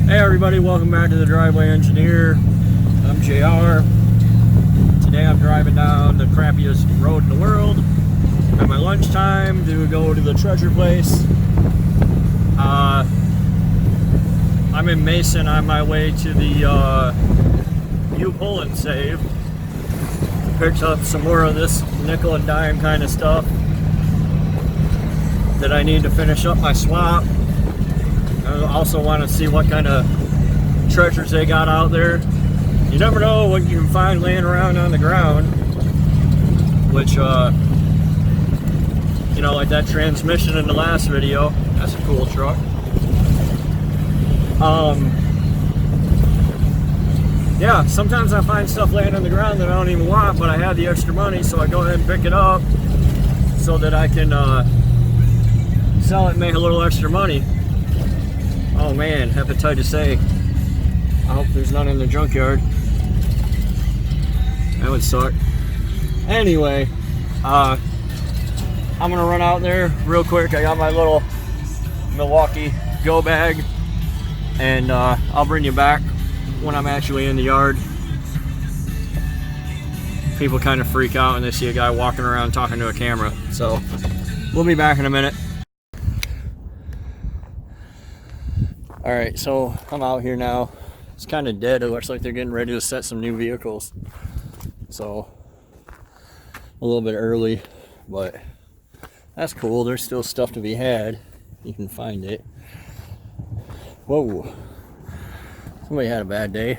Hey everybody, welcome back to the Driveway Engineer. I'm JR. Today I'm driving down the crappiest road in the world at my lunchtime to go to the treasure place. I'm in Mason on my way to the U-Pull and Save. Picked up some more of this nickel and dime kind of stuff that I need to finish up my swap. I also want to see what kind of treasures they got out there. You never know what you can find laying around on the ground, which you know, like that transmission in the last video. That's a cool truck. Yeah, sometimes I find stuff laying on the ground that I don't even want, but I have the extra money, so I go ahead and pick it up so that I can sell it and make a little extra money. Oh man, hepatitis A. I hope there's none in the junkyard. That would suck. Anyway, I'm gonna run out there real quick. I got my little Milwaukee go bag, and I'll bring you back when I'm actually in the yard. People kind of freak out when they see a guy walking around talking to a camera. So we'll be back in a minute. Alright, so I'm out here now. It's kind of dead. It looks like they're getting ready to set some new vehicles. So, a little bit early, but that's cool. There's still stuff to be had. You can find it. Whoa. Somebody had a bad day.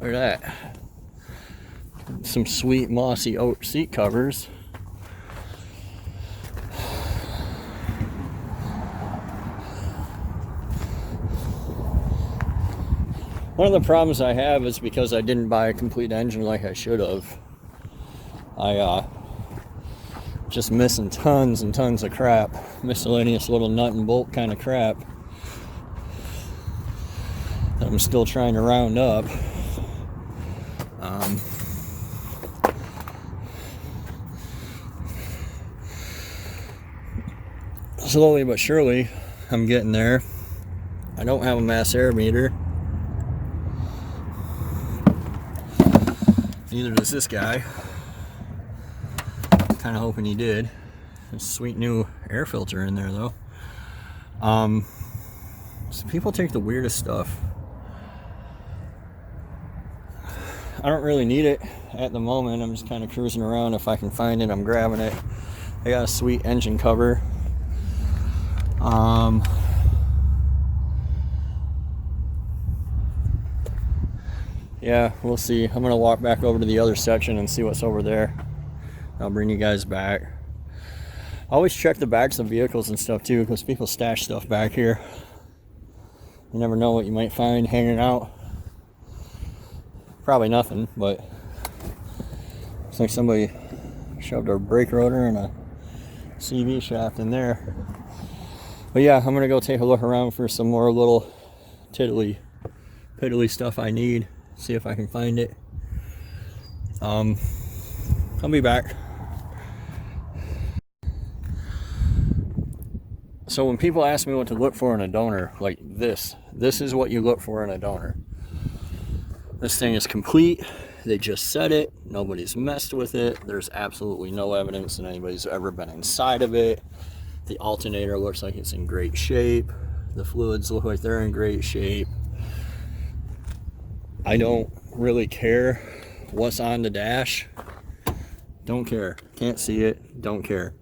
Look at that. Some sweet mossy oak seat covers. One of the problems I have is because I didn't buy a complete engine like I should have. I just missing tons and tons of crap. Miscellaneous little nut and bolt kind of crap that I'm still trying to round up. Slowly but surely, I'm getting there. I don't have a mass air meter. Neither does this guy. Kind of hoping he did. There's a sweet new air filter in there though. So people take the weirdest stuff. I don't really need it at the moment. I'm just kind of cruising around. If I can find it, I'm grabbing it. I got a sweet engine cover. Yeah, we'll see. I'm gonna walk back over to the other section and see what's over there. I'll bring you guys back. I always check the backs of vehicles and stuff too, because people stash stuff back here. You never know what you might find hanging out. Probably nothing, but looks like somebody shoved a brake rotor and a CV shaft in there. But yeah, I'm gonna go take a look around for some more little tiddly piddly stuff I need. See if I can find it. I'll be back. So when people ask me what to look for in a donor, like this is what you look for in a donor. This thing is complete. They just set it. Nobody's messed with it. There's absolutely no evidence that anybody's ever been inside of it. The alternator looks like it's in great shape. The fluids look like they're in great shape. I don't really care what's on the dash. Don't care. Can't see it. Don't care.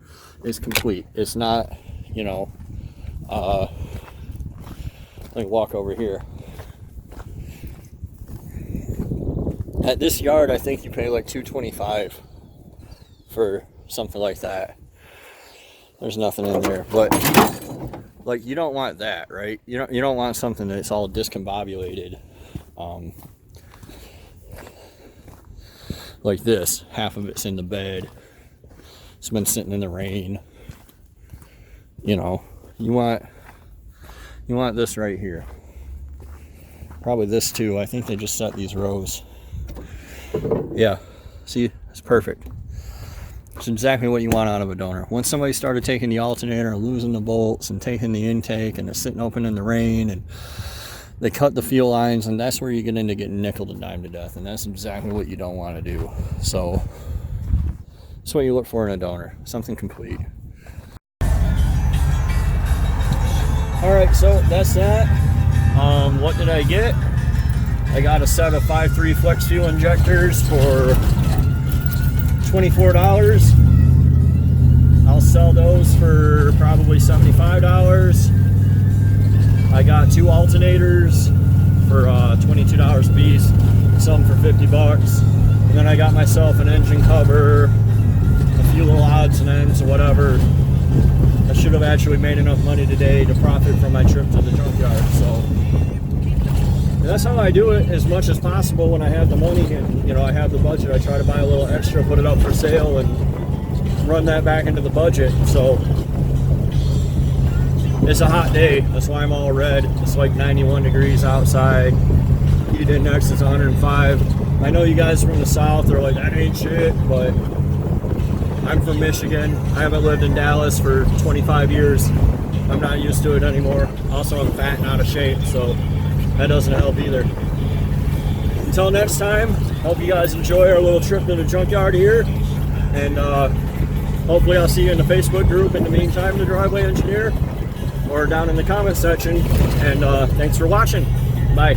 It's complete. It's not, you know, like walk over here. At this yard, I think you pay like $225 for something like that. There's nothing in there, but like you don't want that, right? You don't want something that's all discombobulated. Like this, half of it's in the bed. It's been sitting in the rain. You know, you want this right here. Probably this too. I think they just set these rows. Yeah, see, it's perfect. It's exactly what you want out of a donor. Once somebody started taking the alternator and losing the bolts and taking the intake and it's sitting open in the rain and They cut the fuel lines, and that's where you get into getting nickeled and dimed to death, and that's exactly what you don't want to do. So that's what you look for in a donor, something complete. All right, so that's that. What did I get? I got a set of 5.3 flex fuel injectors for $24. I'll sell those for probably $75. I got 2 alternators for $22 a piece, some for $50. And then I got myself an engine cover, a few little odds and ends, whatever. I should have actually made enough money today to profit from my trip to the junkyard. So that's how I do it as much as possible when I have the money and, you know, I have the budget. I try to buy a little extra, put it up for sale, and run that back into the budget. So it's a hot day. That's why I'm all red. It's like 91 degrees outside. Heat index is 105. I know you guys from the south are like, that ain't shit, but I'm from Michigan. I haven't lived in Dallas for 25 years. I'm not used to it anymore. Also, I'm fat and out of shape, so that doesn't help either. Until next time, hope you guys enjoy our little trip to the junkyard here. And hopefully I'll see you in the Facebook group in the meantime, the Driveway Engineer, or down in the comment section. And thanks for watching. Bye.